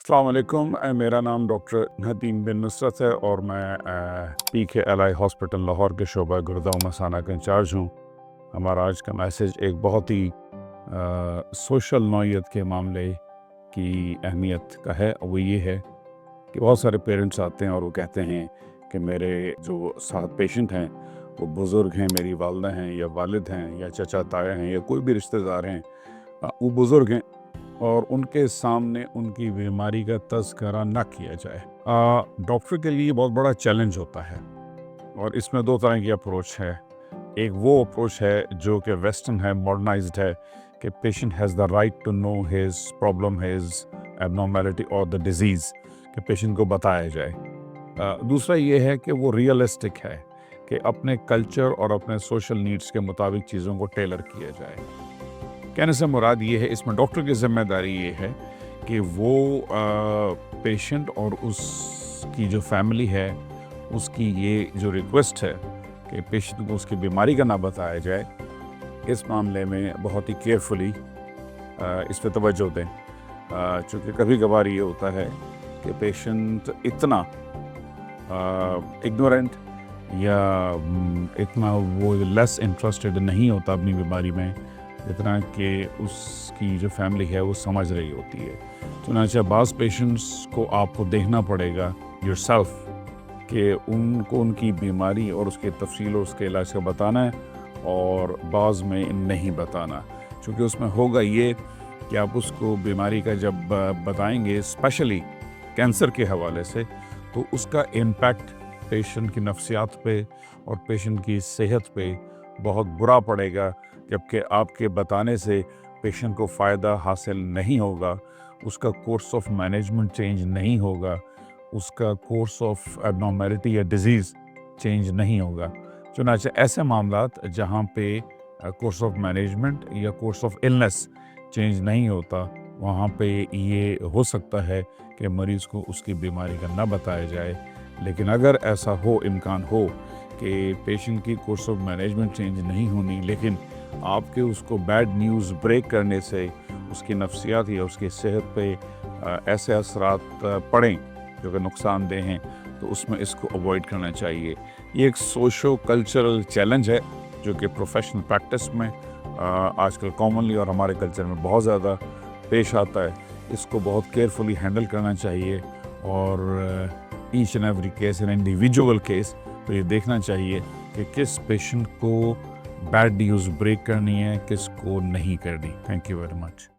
अस्सलाम वालेकुम। मेरा नाम डॉक्टर नदीम बिन नुसरत है और मैं PKLI हॉस्पिटल लाहौर के शोबा गुर्दा मसाना का इंचार्ज हूँ। हमारा आज का मैसेज एक बहुत ही सोशल नौइयत के मामले की अहमियत का है। वो ये है कि बहुत सारे पेरेंट्स आते हैं और वो कहते हैं कि मेरे जो साथ पेशेंट हैं वो बुज़ुर्ग हैं, मेरी वालदा हैं या वालिद हैं या चचा ताया हैं या कोई भी रिश्तेदार हैं, वो बुज़ुर्ग हैं और उनके सामने उनकी बीमारी का तज़किरा ना किया जाए। डॉक्टर के लिए बहुत बड़ा चैलेंज होता है और इसमें दो तरह की अप्रोच है। एक वो अप्रोच है जो कि वेस्टर्न है, मॉडर्नाइज्ड है, कि patient has the right to know his problem, his abnormality और द डिजीज़, कि पेशेंट को बताया जाए। दूसरा ये है कि वो रियलिस्टिक है, कि अपने कल्चर और अपने सोशल नीड्स के मुताबिक चीज़ों को टेलर किया जाए। कहने से मुराद ये है, इसमें डॉक्टर की ज़िम्मेदारी ये है कि वो पेशेंट और उसकी जो फैमिली है उसकी ये जो रिक्वेस्ट है कि पेशेंट को उसकी बीमारी का ना बताया जाए, इस मामले में बहुत ही केयरफुली इस पे तवज्जो दें। चूँकि कभी कभार ये होता है कि पेशेंट इतना इग्नोरेंट या इतना वो लेस इंटरेस्टेड नहीं होता अपनी बीमारी में जितना कि उसकी जो फैमिली है वो समझ रही होती है। चुनांचे बाज़ पेशेंट्स को आपको देखना पड़ेगा योरसेल्फ कि उनको उनकी बीमारी और उसके तफसील और उसके इलाज का बताना है और बाज़ में नहीं बताना, क्योंकि उसमें होगा ये कि आप उसको बीमारी का जब बताएंगे, स्पेशली कैंसर के हवाले से, तो उसका इम्पैक्ट पेशेंट की नफ्सियात पे और पेशेंट की सेहत पे बहुत बुरा पड़ेगा, जबकि आपके बताने से पेशेंट को फ़ायदा हासिल नहीं होगा, उसका कोर्स ऑफ मैनेजमेंट चेंज नहीं होगा, उसका कोर्स ऑफ एबनॉर्मेलिटी या डिजीज़ चेंज नहीं होगा। चुनांचे ऐसे मामलात जहाँ पे कोर्स ऑफ मैनेजमेंट या कोर्स ऑफ इलनेस चेंज नहीं होता, वहाँ पे ये हो सकता है कि मरीज़ को उसकी बीमारी का ना बताया जाए। लेकिन अगर ऐसा हो, इम्कान हो कि पेशेंट की कोर्स ऑफ मैनेजमेंट चेंज नहीं होनी, लेकिन आपके उसको बैड न्यूज़ ब्रेक करने से उसकी नफ्सियात या उसकी सेहत पे ऐसे असरात पड़ें जो कि नुकसानदेह हैं, तो उसमें इसको अवॉइड करना चाहिए। ये एक सोशो कल्चरल चैलेंज है जो कि प्रोफेशनल प्रैक्टिस में आजकल कॉमनली और हमारे कल्चर में बहुत ज़्यादा पेश आता है। इसको बहुत केयरफुली हैंडल करना चाहिए और each and every case, an individual case, तो ये देखना चाहिए कि किस पेशेंट को बैड न्यूज़ ब्रेक करनी है, किस को नहीं करनी। Thank you very much.